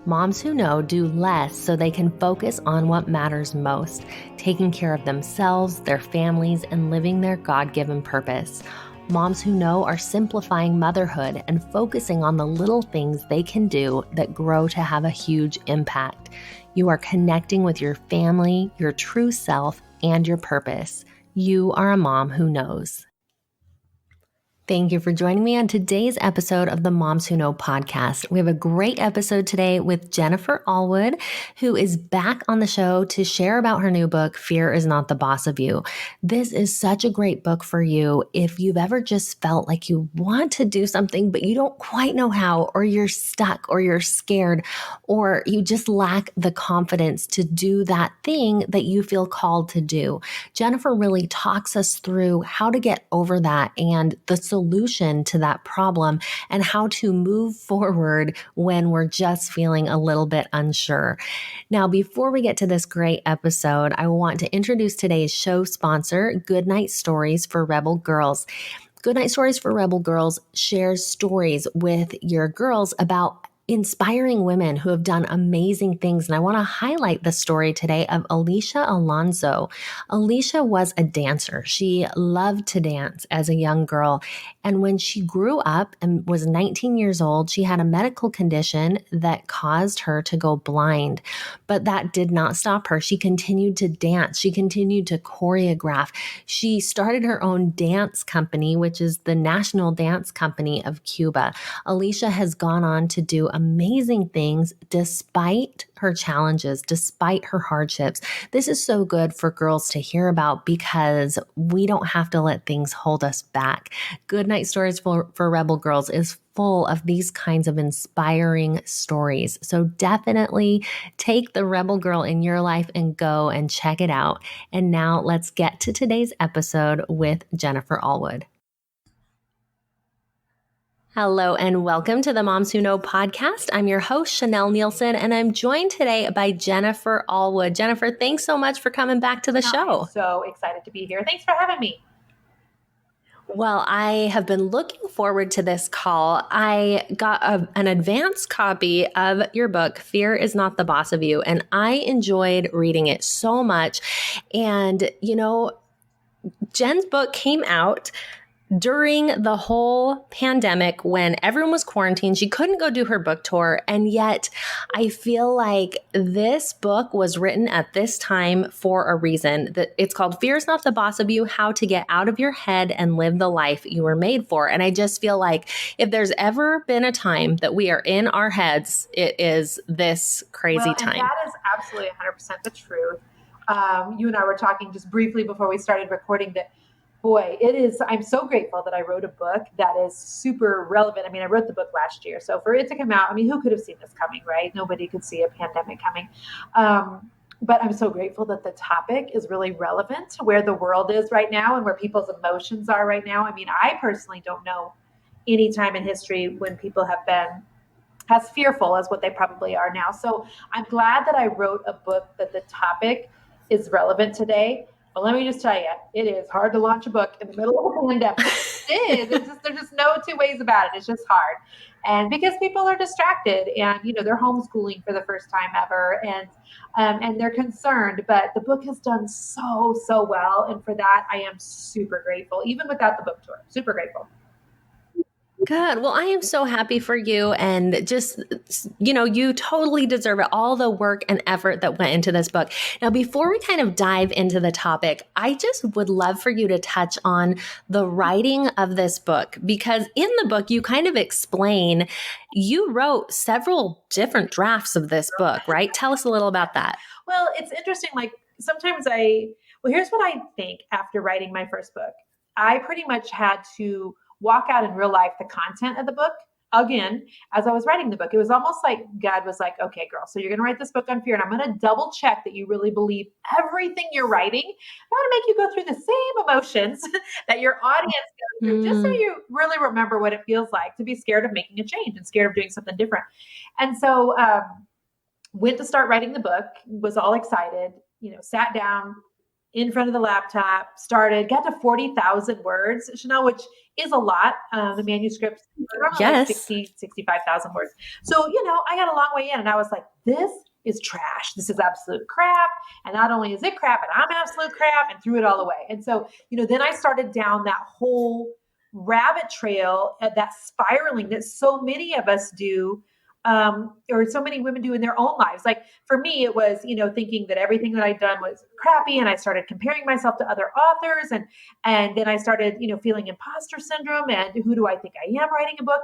Moms who know do less so they can focus on what matters most, taking care of themselves, their families, and living their God-given purpose. Moms who know are simplifying motherhood and focusing on the little things they can do that grow to have a huge impact. You are connecting with your family, your true self, and your purpose. You are a mom who knows. Thank you for joining me on today's episode of the Moms Who Know podcast. We have a great episode today with Jennifer Allwood, who is back on the show to share about her new book, Fear is Not the Boss of You. This is such a great book for you if you've ever just felt like you want to do something, but you don't quite know how, or you're stuck, or you're scared, or you just lack the confidence to do that thing that you feel called to do. Jennifer really talks us through how to get over that and the solution to that problem and how to move forward when we're just feeling a little bit unsure. Now, before we get to this great episode, I want to introduce today's show sponsor, Goodnight Stories for Rebel Girls. Goodnight Stories for Rebel Girls shares stories with your girls about inspiring women who have done amazing things. And I want to highlight the story today of Alicia Alonzo. Alicia was a dancer. She loved to dance as a young girl. And when she grew up and was 19 years old, she had a medical condition that caused her to go blind. But that did not stop her. She continued to dance. She continued to choreograph. She started her own dance company, which is the National Dance Company of Cuba. Alicia has gone on to do amazing things despite her challenges, despite her hardships. This is so good for girls to hear about because we don't have to let things hold us back. Goodnight Stories for Rebel Girls is full of these kinds of inspiring stories. So definitely take the rebel girl in your life and go and check it out. And now let's get to today's episode with Jennifer Allwood. Hello and welcome to the Moms Who Know podcast. I'm your host, Chanel Nielsen, and I'm joined today by Jennifer Allwood. Jennifer, thanks so much for coming back to the show. I'm so excited to be here. Thanks for having me. Well, I have been looking forward to this call. I got an advance copy of your book, Fear is Not the Boss of You, and I enjoyed reading it so much. And, you know, Jen's book came out during the whole pandemic when everyone was quarantined. She couldn't go do her book tour. And yet I feel like this book was written at this time for a reason. That it's called Fear is Not the Boss of You, How to Get Out of Your Head and Live the Life You Were Made For. And I just feel like if there's ever been a time that we are in our heads, it is this crazy time. And that is absolutely 100% the truth. You and I were talking just briefly before we started recording that, boy, it is. I'm so grateful that I wrote a book that is super relevant. I mean, I wrote the book last year. So for it to come out, I mean, who could have seen this coming, right? Nobody could see a pandemic coming. But I'm so grateful that the topic is really relevant to where the world is right now and where people's emotions are right now. I mean, I personally don't know any time in history when people have been as fearful as what they probably are now. So I'm glad that I wrote a book that the topic is relevant today. But let me just tell you, it is hard to launch a book in the middle of a pandemic. It is. There's just no two ways about it. It's just hard. And because people are distracted and, you know, they're homeschooling for the first time ever and they're concerned. But the book has done so well. And for that, I am super grateful, even without the book tour. Super grateful. Good. Well, I am so happy for you. And just, you know, you totally deserve it. All the work and effort that went into this book. Now, before we kind of dive into the topic, I just would love for you to touch on the writing of this book, because in the book, you kind of explain, you wrote several different drafts of this book, right? Tell us a little about that. Well, it's interesting. Like sometimes here's what I think after writing my first book. I pretty much had to walk out in real life the content of the book again as I was writing the book. It was almost like God was like, okay, girl, so you're going to write this book on fear, and I'm going to double check that you really believe everything you're writing. I want to make you go through the same emotions that your audience goes through, just so you really remember what it feels like to be scared of making a change and scared of doing something different. And so went to start writing the book, was all excited, you know, sat down, in front of the laptop, started, got to 40,000 words, Chanel, which is a lot. The manuscripts are normally like Yes. 65,000 words. So, I got a long way in and I was like, this is trash. This is absolute crap. And not only is it crap, but I'm absolute crap, and threw it all away. And so, then I started down that whole rabbit trail, that spiraling that so many of us do, or so many women do in their own lives. Like for me, it was, thinking that everything that I'd done was crappy, and I started comparing myself to other authors, and then I started, feeling imposter syndrome, and who do I think I am writing a book?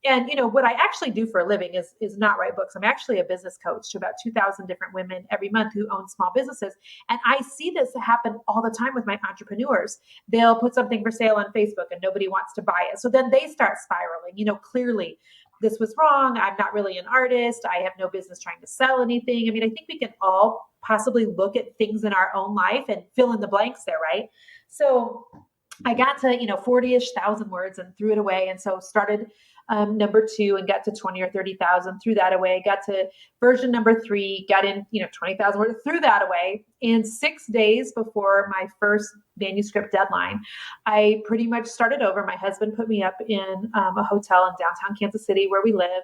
And what I actually do for a living is not write books. I'm actually a business coach to about 2,000 different women every month who own small businesses. And I see this happen all the time with my entrepreneurs. They'll put something for sale on Facebook and nobody wants to buy it. So then they start spiraling, clearly this was wrong. I'm not really an artist. I have no business trying to sell anything. I mean, I think we can all possibly look at things in our own life and fill in the blanks there, right? So I got to, 40-ish thousand words and threw it away. And so started number 2 and got to 20 or 30,000, threw that away, got to version number 3, got in, 20,000 words, threw that away. And 6 days before my first manuscript deadline, I pretty much started over. My husband put me up in a hotel in downtown Kansas City where we live,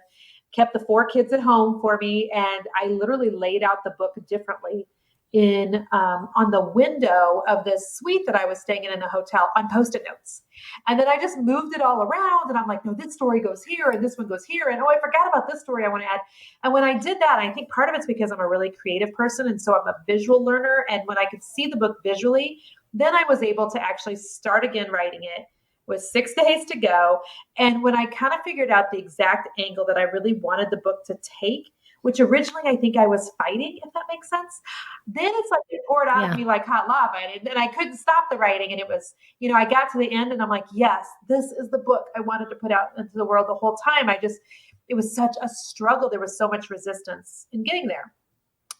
kept the 4 kids at home for me. And I literally laid out the book differently on the window of this suite that I was staying in the hotel on Post-it notes. And then I just moved it all around, and I'm like, no, this story goes here and this one goes here. And I forgot about this story I want to add. And when I did that, I think part of it's because I'm a really creative person. And so I'm a visual learner. And when I could see the book visually, then I was able to actually start again writing it with 6 days to go. And when I kind of figured out the exact angle that I really wanted the book to take, which originally I think I was fighting, if that makes sense. Then it's like it poured out of me like hot lava, and I couldn't stop the writing. And it was, I got to the end and I'm like, yes, this is the book I wanted to put out into the world the whole time. It was such a struggle. There was so much resistance in getting there.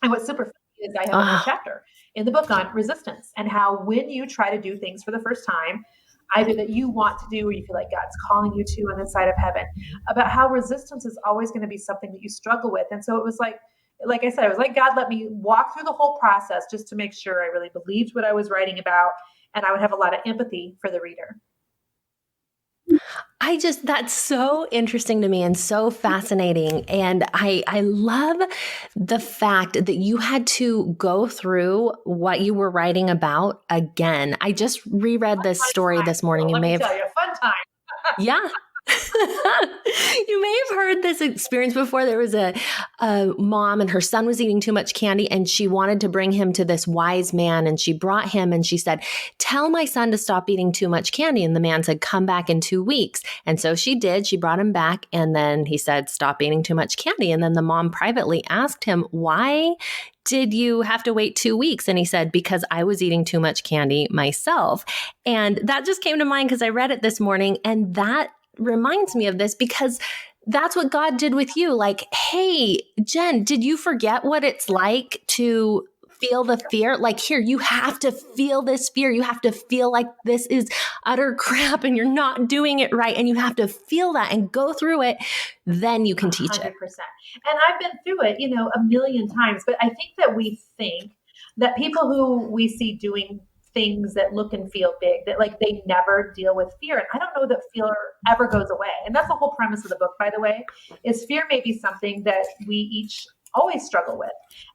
And what's super funny is I have another chapter in the book on resistance and how when you try to do things for the first time, either that you want to do or you feel like God's calling you to on this side of heaven, about how resistance is always going to be something that you struggle with. And so it was like I said, it was like God let me walk through the whole process just to make sure I really believed what I was writing about, and I would have a lot of empathy for the reader. That's so interesting to me and so fascinating. And I love the fact that you had to go through what you were writing about again. I just reread this story this morning. Let me tell you, fun time. Yeah. You may have heard this experience before. There was a mom and her son was eating too much candy, and she wanted to bring him to this wise man, and she brought him and she said, tell my son to stop eating too much candy. And the man said, come back in 2 weeks. And so she did. She brought him back, and then he said, stop eating too much candy. And then the mom privately asked him, why did you have to wait 2 weeks? And he said, because I was eating too much candy myself. And that just came to mind because I read it this morning, and that reminds me of this because that's what God did with you. Like, hey, Jen, did you forget what it's like to feel the fear? Like, here, you have to feel this fear. You have to feel like this is utter crap and you're not doing it right. And you have to feel that and go through it. Then you can teach 100%. it. And I've been through it, a million times. But I think that we think that people who we see doing things that look and feel big, that like they never deal with fear. And I don't know that fear ever goes away. And that's the whole premise of the book, by the way, is fear may be something that we each always struggle with.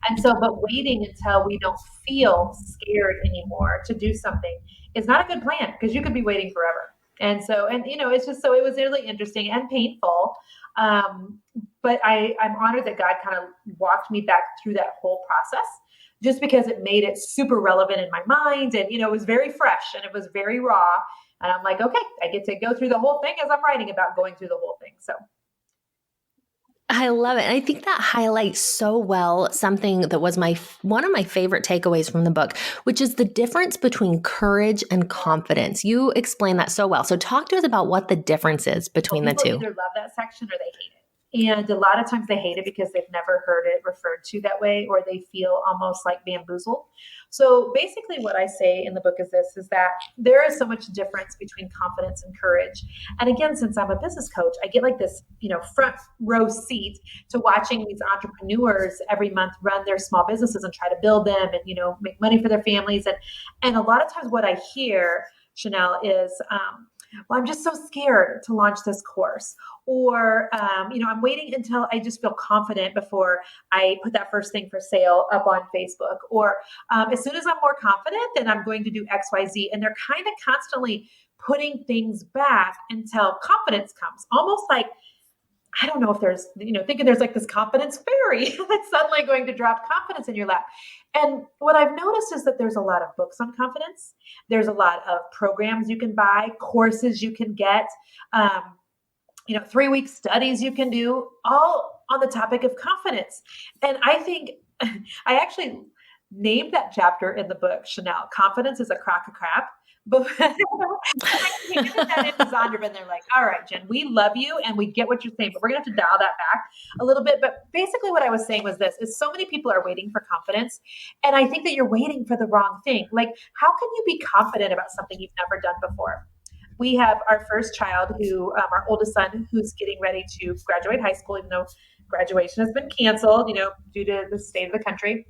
And so, but waiting until we don't feel scared anymore to do something is not a good plan, because you could be waiting forever. And so, it's just, so it was really interesting and painful. But I'm honored that God kind of walked me back through that whole process, just because it made it super relevant in my mind. And, it was very fresh and it was very raw. And I'm like, okay, I get to go through the whole thing as I'm writing about going through the whole thing. So I love it. And I think that highlights so well something that was one of my favorite takeaways from the book, which is the difference between courage and confidence. You explain that so well. So talk to us about what the difference is between the two. People either love that section or they hate it. And a lot of times they hate it because they've never heard it referred to that way, or they feel almost like bamboozled. So basically what I say in the book is this, is that there is so much difference between confidence and courage. And again, since I'm a business coach, I get like this, front row seat to watching these entrepreneurs every month run their small businesses and try to build them and, make money for their families. And a lot of times what I hear, Chanel, is, well, I'm just so scared to launch this course. Or, I'm waiting until I just feel confident before I put that first thing for sale up on Facebook. Or as soon as I'm more confident, then I'm going to do X, Y, Z. And they're kind of constantly putting things back until confidence comes. Almost like, I don't know if there's, thinking there's like this confidence fairy that's suddenly going to drop confidence in your lap. And what I've noticed is that there's a lot of books on confidence. There's a lot of programs you can buy, courses you can get, 3-week studies you can do, all on the topic of confidence. And I think I actually named that chapter in the book, Chanel, Confidence is a Crock of Crap. But we get that into Zondervan, and they're like, all right, Jen, we love you and we get what you're saying, but we're going to have to dial that back a little bit. But basically what I was saying was this, is so many people are waiting for confidence. And I think that you're waiting for the wrong thing. Like, how can you be confident about something you've never done before? We have our first child who, our oldest son, who's getting ready to graduate high school, even though graduation has been canceled, due to the state of the country.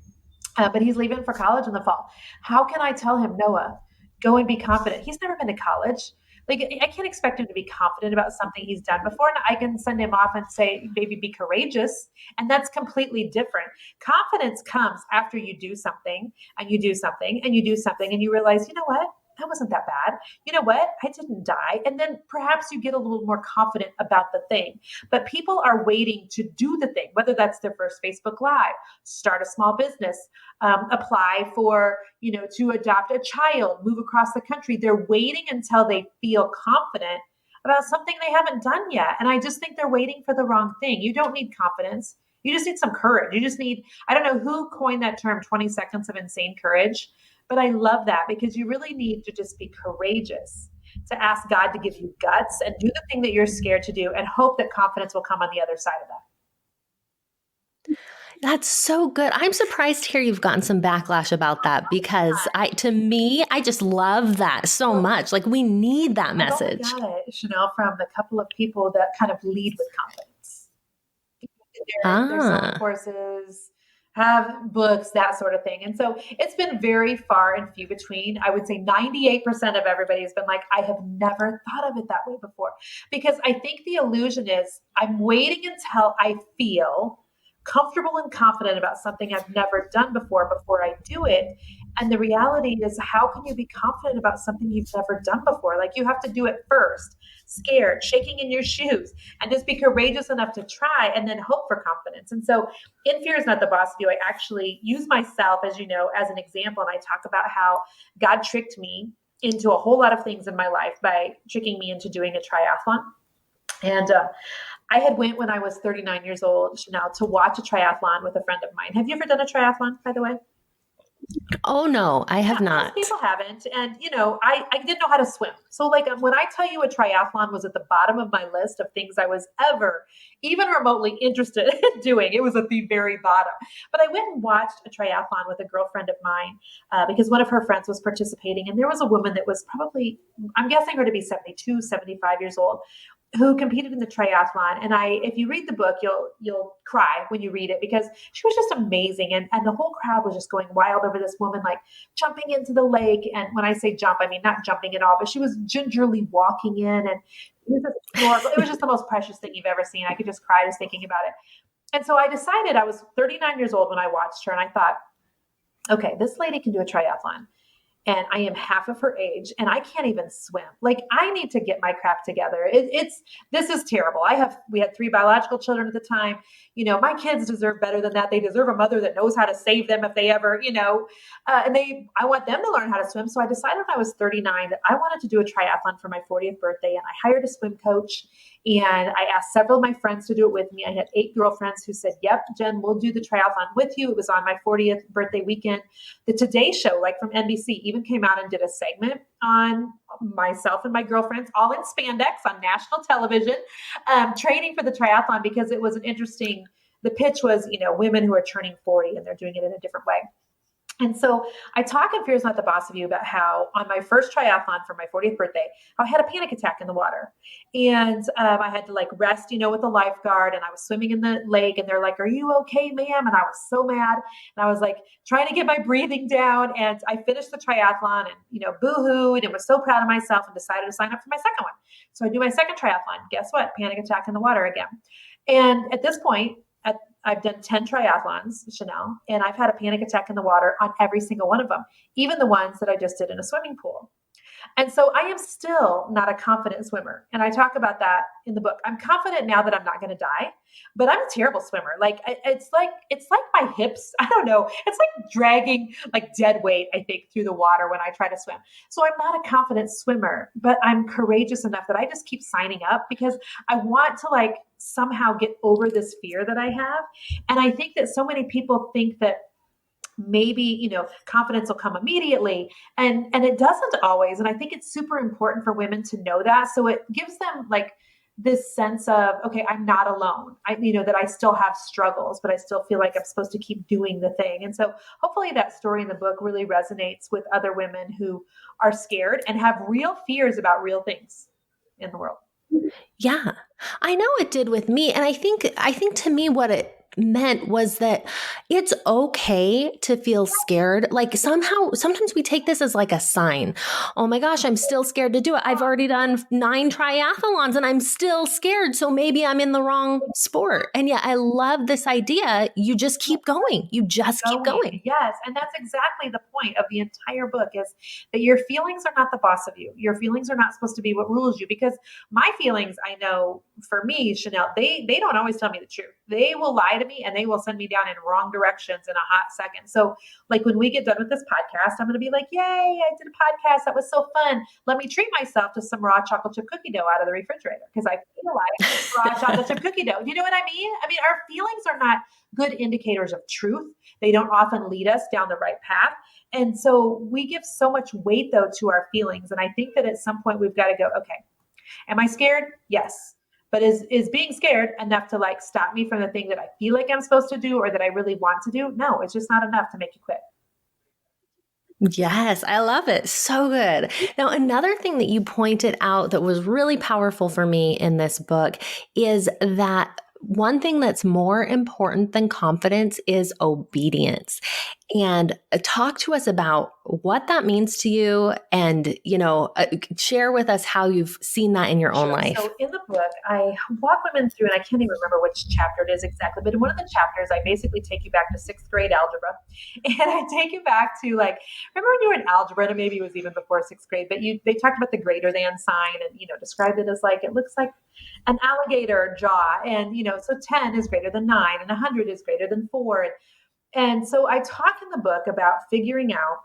But he's leaving for college in the fall. How can I tell him, Noah, go and be confident? He's never been to college. Like, I can't expect him to be confident about something he's done before. And I can send him off and say, baby, be courageous. And that's completely different. Confidence comes after you do something and you do something and you do something and you realize, you know what? That wasn't that bad. You know what? I didn't die. And then perhaps you get a little more confident about the thing. But people are waiting to do the thing, whether that's their first Facebook Live, start a small business, apply for, to adopt a child, move across the country. They're waiting until they feel confident about something they haven't done yet. And I just think they're waiting for the wrong thing. You don't need confidence. You just need some courage. You just need, I don't know who coined that term, 20 seconds of insane courage. But I love that because you really need to just be courageous, to ask God to give you guts and do the thing that you're scared to do and hope that confidence will come on the other side of that. That's so good. I'm surprised to hear you've gotten some backlash about that because to me, I just love that so much. Like, we need that message. I got it, Chanel, from the couple of people that kind of lead with confidence. They're selling courses, have books, that sort of thing. And so it's been very far and few between. I would say 98% of everybody has been like, I have never thought of it that way before. Because I think the illusion is I'm waiting until I feel comfortable and confident about something I've never done before I do it. And the reality is, how can you be confident about something you've never done before? Like, you have to do it first, scared, shaking in your shoes, and just be courageous enough to try and then hope for confidence. And so in Fear is Not the Boss of You, I actually use myself, as you know, as an example. And I talk about how God tricked me into a whole lot of things in my life by tricking me into doing a triathlon. And I had went when I was 39 years old, Chanel, to watch a triathlon with a friend of mine. Have you ever done a triathlon, by the way? Oh, no, I have not. Most people haven't. And, I didn't know how to swim. So like, when I tell you a triathlon was at the bottom of my list of things I was ever even remotely interested in doing, it was at the very bottom. But I went and watched a triathlon with a girlfriend of mine because one of her friends was participating. And there was a woman that was probably, I'm guessing her to be 72, 75 years old, who competed in the triathlon. And if you read the book, you'll cry when you read it because she was just amazing. And the whole crowd was just going wild over this woman, like jumping into the lake. And when I say jump, I mean, not jumping at all, but she was gingerly walking in, and it was just the most precious thing you've ever seen. I could just cry just thinking about it. And so I decided, I was 39 years old when I watched her, and I thought, okay, this lady can do a triathlon. And I am half of her age and I can't even swim. Like, I need to get my crap together. This is terrible. We had 3 biological children at the time. My kids deserve better than that. They deserve a mother that knows how to save them if they ever, I want them to learn how to swim. So I decided when I was 39 that I wanted to do a triathlon for my 40th birthday, and I hired a swim coach. And I asked several of my friends to do it with me. I had 8 girlfriends who said, yep, Jen, we'll do the triathlon with you. It was on my 40th birthday weekend. The Today Show, like from NBC, even came out and did a segment on myself and my girlfriends, all in spandex on national television, training for the triathlon, because it was an interesting, the pitch was, women who are turning 40 and they're doing it in a different way. And so I talk in Fears Not the Boss of You about how on my first triathlon for my 40th birthday, I had a panic attack in the water. And I had to rest, with the lifeguard, and I was swimming in the lake and they're like, are you okay, ma'am? And I was so mad. And I was trying to get my breathing down. And I finished the triathlon and, boo-hooed and was so proud of myself and decided to sign up for my second one. So I do my second triathlon. Guess what? Panic attack in the water again. And at this point, I've done 10 triathlons, Chanel, and I've had a panic attack in the water on every single one of them, even the ones that I just did in a swimming pool. And so I am still not a confident swimmer. And I talk about that in the book. I'm confident now that I'm not going to die, but I'm a terrible swimmer. It's like my hips, I don't know. It's like dragging dead weight, I think, through the water when I try to swim. So I'm not a confident swimmer, but I'm courageous enough that I just keep signing up because I want to somehow get over this fear that I have. And I think that so many people think that maybe, confidence will come immediately, and it doesn't always. And I think it's super important for women to know that. So it gives them this sense of, okay, I'm not alone. That I still have struggles, but I still feel like I'm supposed to keep doing the thing. And so hopefully that story in the book really resonates with other women who are scared and have real fears about real things in the world. Yeah, I know it did with me. And I think to me, what it meant was that it's okay to feel scared. Sometimes we take this as a sign. Oh my gosh, I'm still scared to do it. I've already done 9 triathlons and I'm still scared. So maybe I'm in the wrong sport. And yeah, I love this idea. You just keep going. You just keep going. Yes. And that's exactly the point of the entire book, is that your feelings are not the boss of you. Your feelings are not supposed to be what rules you, because my feelings, I know for me, Chanel, they don't always tell me the truth. They will lie to me and they will send me down in wrong directions in a hot second. So when we get done with this podcast, I'm going to be like, yay, I did a podcast. That was so fun. Let me treat myself to some raw chocolate chip cookie dough out of the refrigerator, because I feel like raw chocolate chip cookie dough. You know what I mean? Our feelings are not good indicators of truth. They don't often lead us down the right path. And so we give so much weight, though, to our feelings. And I think that at some point we've got to go, okay, am I scared? Yes. But is being scared enough to stop me from the thing that I feel like I'm supposed to do or that I really want to do? No, it's just not enough to make you quit. Yes, I love it. So good. Now, another thing that you pointed out that was really powerful for me in this book is that one thing that's more important than confidence is obedience. And talk to us about what that means to you, and, share with us how you've seen that in your own life. So in the book, I walk women through, and I can't even remember which chapter it is exactly, but in one of the chapters, I basically take you back to 6th grade algebra. And I take you back to remember when you were in algebra, and maybe it was even before 6th grade, but they talked about the greater than sign and, described it as it looks like an alligator jaw. And, so 10 is greater than 9 and 100 is greater than 4. And so I talk in the book about figuring out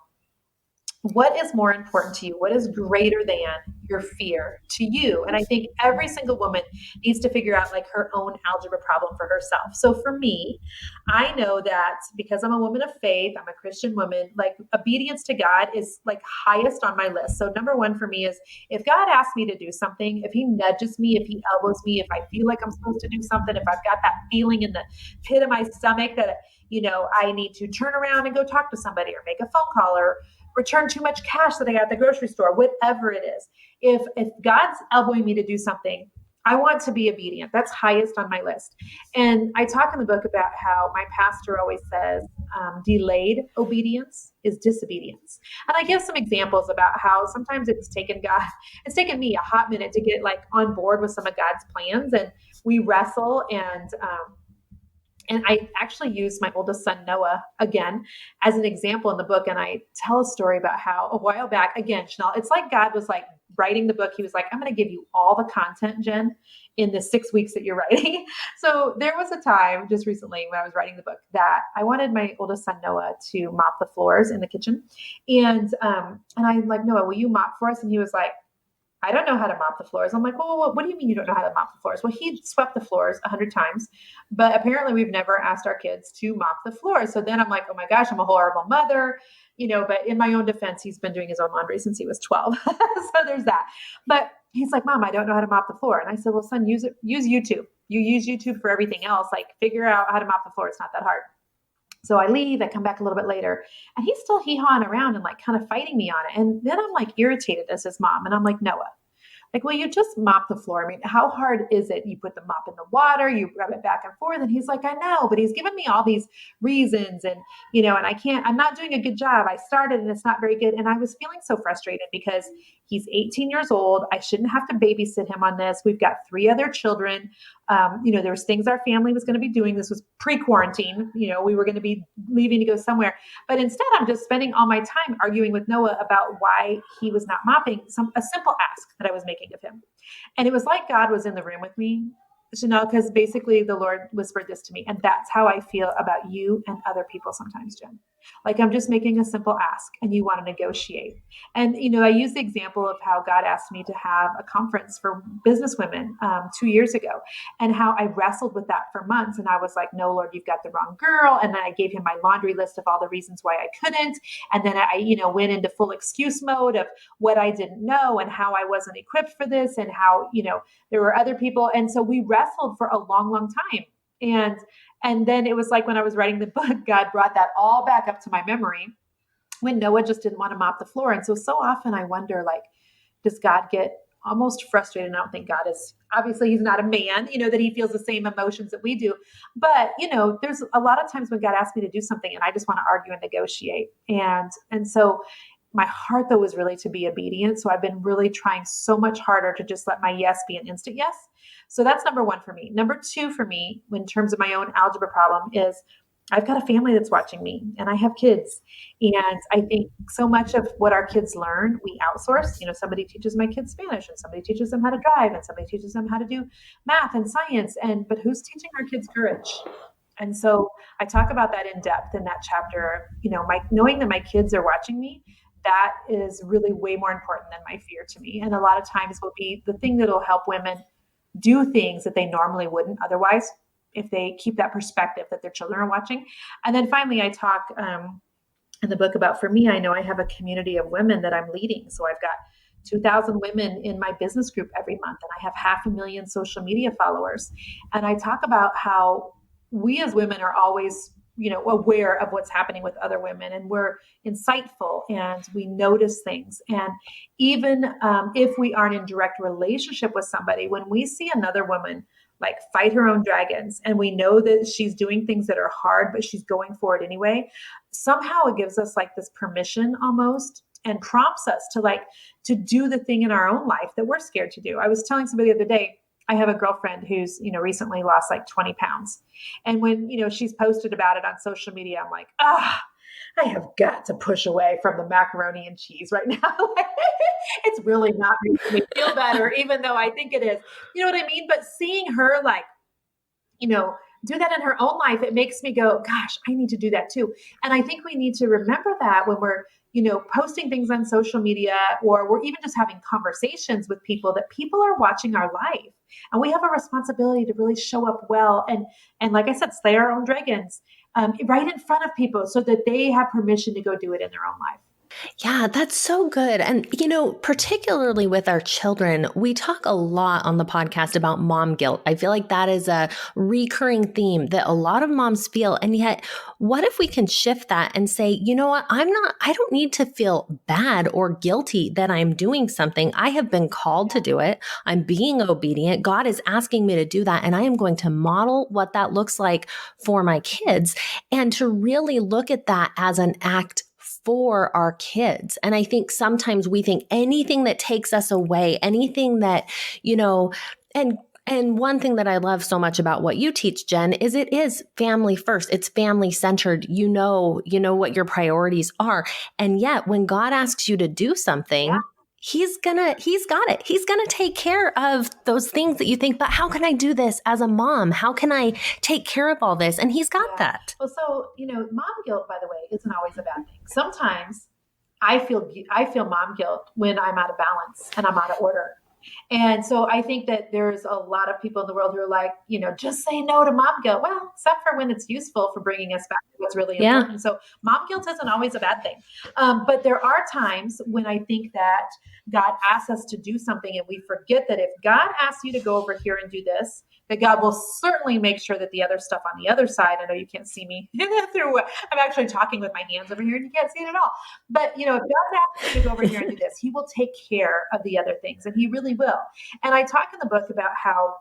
what is more important to you, what is greater than your fear to you. And I think every single woman needs to figure out her own algebra problem for herself. So for me, I know that because I'm a woman of faith, I'm a Christian woman, obedience to God is highest on my list. So number 1 for me is, if God asks me to do something, if he nudges me, if he elbows me, if I feel like I'm supposed to do something, if I've got that feeling in the pit of my stomach that, I need to turn around and go talk to somebody or make a phone call or return too much cash that I got at the grocery store, whatever it is. If God's elbowing me to do something, I want to be obedient. That's highest on my list. And I talk in the book about how my pastor always says, delayed obedience is disobedience. And I give some examples about how sometimes it's taken me a hot minute to get on board with some of God's plans. And we wrestle, and I actually use my oldest son, Noah, again, as an example in the book. And I tell a story about how a while back, again, Chanel, it's like God was writing the book. He was like, I'm going to give you all the content, Jen, in the 6 weeks that you're writing. So there was a time just recently when I was writing the book that I wanted my oldest son, Noah, to mop the floors in the kitchen. And I'm like, Noah, will you mop for us? And he was like, I don't know how to mop the floors. I'm like, well, what do you mean you don't know how to mop the floors? Well, he swept the floors 100 times, but apparently we've never asked our kids to mop the floors. So then I'm like, oh my gosh, I'm a horrible mother, but in my own defense, he's been doing his own laundry since he was 12. So there's that. But he's like, Mom, I don't know how to mop the floor. And I said, well, son, use YouTube. You use YouTube for everything else. Like figure out how to mop the floor. It's not that hard. So I leave, I come back a little bit later, and he's still hee-hawing around and like kind of fighting me on it. And then I'm like irritated as his mom. And I'm like, Noah, like, will you just mop the floor? I mean, how hard is it? You put the mop in the water, you rub it back and forth. And he's like, I know, but he's given me all these reasons. And I'm not doing a good job. I started and it's not very good. And I was feeling so frustrated because he's 18 years old. I shouldn't have to babysit him on this. We've got 3 other children. There was things our family was going to be doing. This was pre-quarantine. We were going to be leaving to go somewhere. But instead, I'm just spending all my time arguing with Noah about why he was not mopping a simple ask that I was making of him. And it was like God was in the room with me, Chanel, because basically the Lord whispered this to me. And that's how I feel about you and other people sometimes, Jen. Like I'm just making a simple ask and you want to negotiate. And, I use the example of how God asked me to have a conference for business women 2 years ago and how I wrestled with that for months. And I was like, no, Lord, you've got the wrong girl. And then I gave him my laundry list of all the reasons why I couldn't. And then I went into full excuse mode of what I didn't know and how I wasn't equipped for this and how, there were other people. And so we wrestled for a long, long time. And then it was like when I was writing the book, God brought that all back up to my memory when Noah just didn't want to mop the floor. And so often I wonder, like, does God get almost frustrated? And I don't think God is, obviously he's not a man, that he feels the same emotions that we do. But, there's a lot of times when God asks me to do something and I just want to argue and negotiate. And so my heart though was really to be obedient. So I've been really trying so much harder to just let my yes be an instant yes. So that's number 1 for me. Number 2 for me, in terms of my own algebra problem, is I've got a family that's watching me and I have kids. And I think so much of what our kids learn, we outsource. Somebody teaches my kids Spanish and somebody teaches them how to drive and somebody teaches them how to do math and science. But who's teaching our kids courage? And so I talk about that in depth in that chapter. Knowing that my kids are watching me, that is really way more important than my fear to me. And a lot of times will be the thing that'll help women do things that they normally wouldn't otherwise if they keep that perspective that their children are watching. And then finally, I talk in the book about, for me, I know I have a community of women that I'm leading. So I've got 2,000 women in my business group every month, and I have 500,000 social media followers. And I talk about how we as women are always aware of what's happening with other women, and we're insightful and we notice things. And even if we aren't in direct relationship with somebody, when we see another woman like fight her own dragons and we know that she's doing things that are hard, but she's going for it anyway, somehow it gives us like this permission almost and prompts us to do the thing in our own life that we're scared to do. I was telling somebody the other day, I have a girlfriend who's, recently lost like 20 pounds. And when, she's posted about it on social media, I'm like, I have got to push away from the macaroni and cheese right now. It's really not making me feel better, even though I think it is. You know what I mean? But seeing her do that in her own life, it makes me go, gosh, I need to do that too. And I think we need to remember that when we're, posting things on social media, or we're even just having conversations with people, that people are watching our life. And we have a responsibility to really show up well. And like I said, slay our own dragons right in front of people so that they have permission to go do it in their own life. Yeah, that's so good. And, particularly with our children, we talk a lot on the podcast about mom guilt. I feel like that is a recurring theme that a lot of moms feel. And yet, what if we can shift that and say, you know what, I don't need to feel bad or guilty that I'm doing something. I have been called to do it. I'm being obedient. God is asking me to do that. And I am going to model what that looks like for my kids, and to really look at that as an act for our kids. And I think sometimes we think anything that takes us away, anything that, and one thing that I love so much about what you teach, Jen, is it is family first. It's family centered. You know what your priorities are. And yet when God asks you to do something, He's got it. He's going to take care of those things that you think, but how can I do this as a mom? How can I take care of all this? And he's got that. Well, so, mom guilt, by the way, isn't always a bad thing. Sometimes I feel mom guilt when I'm out of balance and I'm out of order. And so I think that there's a lot of people in the world who are like, just say no to mom guilt. Well, except for when it's useful for bringing us back to what's really Yeah. important. So mom guilt isn't always a bad thing. But there are times when I think that God asks us to do something and we forget that if God asks you to go over here and do this, that God will certainly make sure that the other stuff on the other side, I know you can't see me through, I'm actually talking with my hands over here and you can't see it at all. But, if God asks you to go over here and do this, he will take care of the other things, and he really will. And I talk in the book about how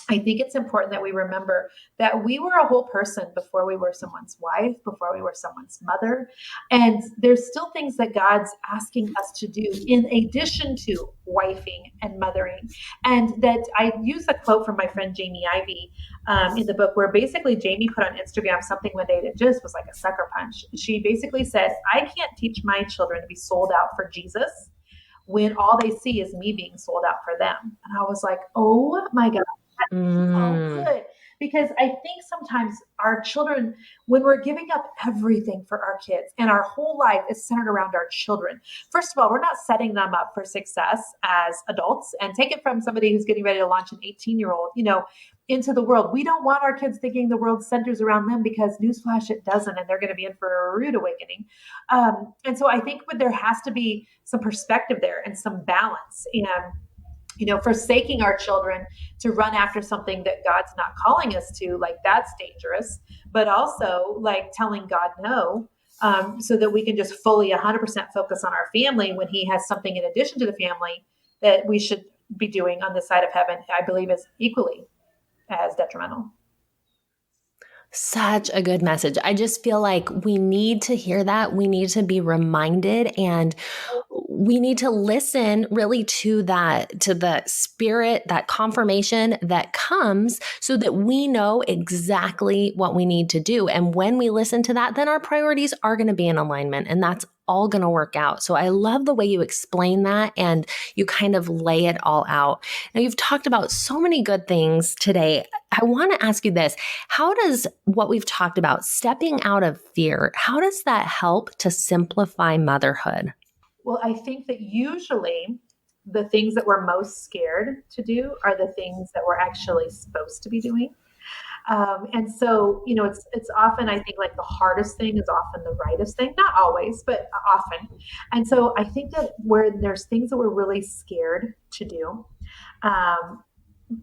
I think it's important that we remember that we were a whole person before we were someone's wife, before we were someone's mother. And there's still things that God's asking us to do in addition to wifing and mothering. And that I use a quote from my friend Jamie Ivey in the book, where basically Jamie put on Instagram something one day that just was like a sucker punch. She basically said, I can't teach my children to be sold out for Jesus when all they see is me being sold out for them. And I was like, oh my God. So good. Because I think sometimes our children, when we're giving up everything for our kids and our whole life is centered around our children, first of all, we're not setting them up for success as adults. And take it from somebody who's getting ready to launch an 18-year-old, into the world. We don't want our kids thinking the world centers around them, because newsflash, it doesn't, and they're going to be in for a rude awakening. And so I think there has to be some perspective there and some balance. And forsaking our children to run after something that God's not calling us to, like, that's dangerous. But also, like, telling God no, so that we can just fully 100% focus on our family when he has something in addition to the family that we should be doing on this side of heaven, I believe is equally as detrimental. Such a good message. I just feel like we need to hear that. We need to be reminded, and we need to listen really to the spirit, that confirmation that comes, so that we know exactly what we need to do. And when we listen to that, then our priorities are going to be in alignment, and that's all going to work out. So I love the way you explain that and you kind of lay it all out. Now, you've talked about so many good things today. I want to ask you this. How does what we've talked about, stepping out of fear, how does that help to simplify motherhood? Well, I think that usually the things that we're most scared to do are the things that we're actually supposed to be doing. And so, it's often, I think, like, the hardest thing is often the rightest thing, not always, but often. And so I think that where there's things that we're really scared to do,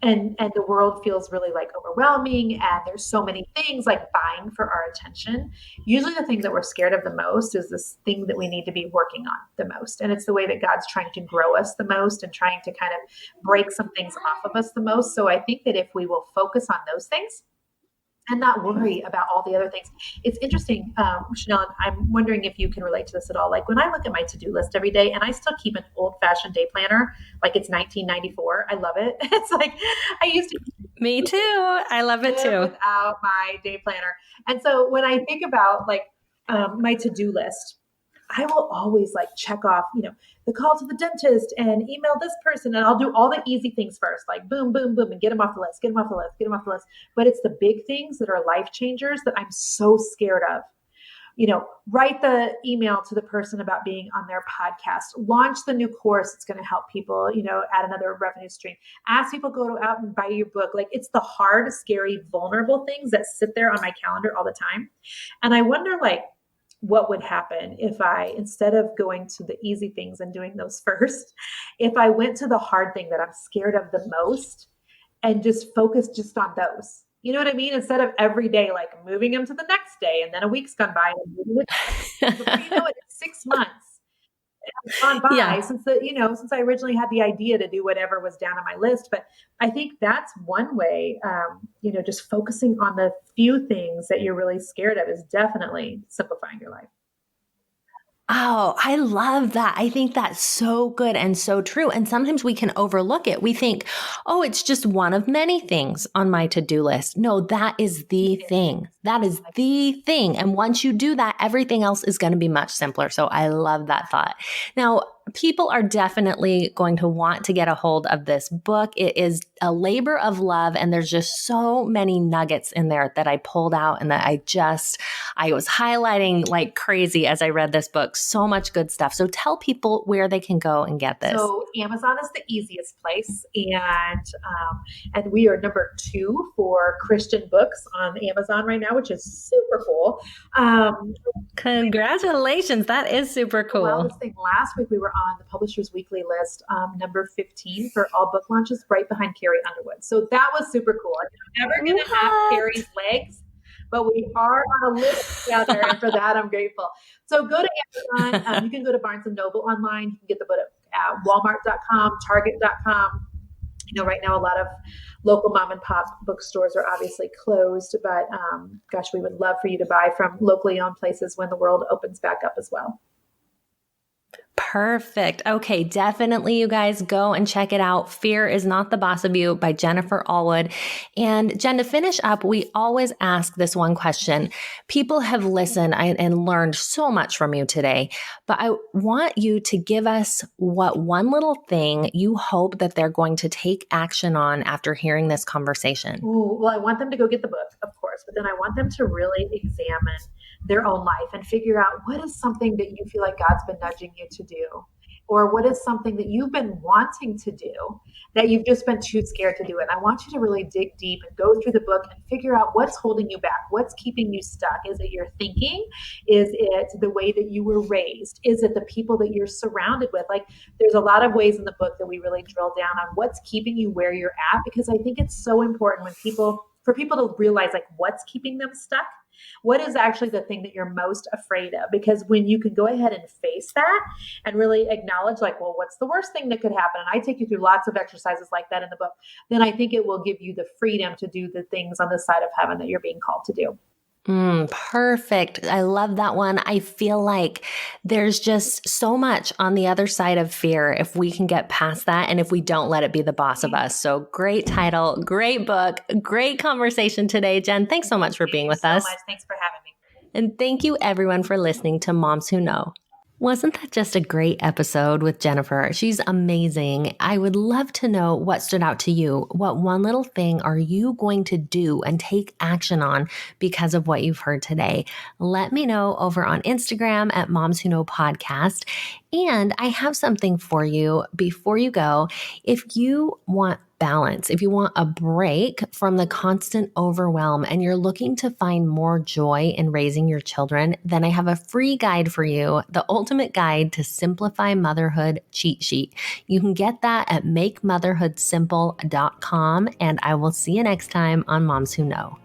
and the world feels really like overwhelming, and there's so many things like vying for our attention. Usually the thing that we're scared of the most is this thing that we need to be working on the most. And it's the way that God's trying to grow us the most and trying to kind of break some things off of us the most. So I think that if we will focus on those things and not worry about all the other things. It's interesting, Chanel, I'm wondering if you can relate to this at all. Like, when I look at my to-do list every day, and I still keep an old-fashioned day planner, like it's 1994. I love it. It's like, I used to. Me too. I love it too. Without my day planner. And so when I think about, like, my to-do list, I will always, like, check off, the call to the dentist and email this person. And I'll do all the easy things first, like boom, boom, boom, and get them off the list, get them off the list, get them off the list. But it's the big things that are life changers that I'm so scared of. Write the email to the person about being on their podcast, launch the new course. It's going to help people, add another revenue stream, ask people go out and buy your book. Like, it's the hard, scary, vulnerable things that sit there on my calendar all the time. And I wonder, like, what would happen if I, instead of going to the easy things and doing those first, if I went to the hard thing that I'm scared of the most and just focused just on those. You know what I mean? Instead of every day, like, moving them to the next day, and then a week's gone by, and before you know it, it's 6 months gone by since I originally had the idea to do whatever was down on my list. But I think that's one way, just focusing on the few things that you're really scared of is definitely simplifying your life. Oh, I love that. I think that's so good and so true. And sometimes we can overlook it. We think, oh, it's just one of many things on my to-do list. No, that is the thing. That is the thing. And once you do that, everything else is going to be much simpler. So I love that thought. Now, people are definitely going to want to get a hold of this book. It is a labor of love, and there's just so many nuggets in there that I pulled out and that I was highlighting like crazy as I read this book. So much good stuff. So tell people where they can go and get this. So Amazon is the easiest place, and we are number 2 for Christian books on Amazon right now, which is super cool. Congratulations. That is super cool. Well, this thing last week we were on the Publishers Weekly list, number 15 for all book launches, right behind Carrie Underwood. So that was super cool. I'm never going to have Carrie's legs, but we are on a list together, and for that I'm grateful. So go to Amazon. You can go to Barnes & Noble online. You can get the book at Walmart.com, Target.com. Right now a lot of local mom and pop bookstores are obviously closed, but gosh, we would love for you to buy from locally owned places when the world opens back up as well. Perfect. Okay, definitely you guys go and check it out. Fear is Not the Boss of You by Jennifer Allwood. And Jen, to finish up, we always ask this one question. People have listened and learned so much from you today, but I want you to give us what one little thing you hope that they're going to take action on after hearing this conversation. Ooh, well, I want them to go get the book, of course, but then I want them to really examine their own life and figure out what is something that you feel like God's been nudging you to do, or what is something that you've been wanting to do that you've just been too scared to do it. And I want you to really dig deep and go through the book and figure out what's holding you back, what's keeping you stuck. Is it your thinking? Is it the way that you were raised? Is it the people that you're surrounded with? Like, there's a lot of ways in the book that we really drill down on what's keeping you where you're at, because I think it's so important for people to realize like what's keeping them stuck. What is actually the thing that you're most afraid of? Because when you can go ahead and face that and really acknowledge like, well, what's the worst thing that could happen? And I take you through lots of exercises like that in the book. Then I think it will give you the freedom to do the things on the side of heaven that you're being called to do. Perfect. I love that one. I feel like there's just so much on the other side of fear if we can get past that and if we don't let it be the boss of us. So great title, great book, great conversation today, Jen. Thanks so much for being with us. Thanks for having me. And thank you everyone for listening to Moms Who Know. Wasn't that just a great episode with Jennifer? She's amazing. I would love to know what stood out to you. What one little thing are you going to do and take action on because of what you've heard today? Let me know over on Instagram at Moms Who Know Podcast. And I have something for you before you go. If you want balance, if you want a break from the constant overwhelm and you're looking to find more joy in raising your children, then I have a free guide for you, the ultimate guide to simplify motherhood cheat sheet. You can get that at makemotherhoodsimple.com, and I will see you next time on Moms Who Know.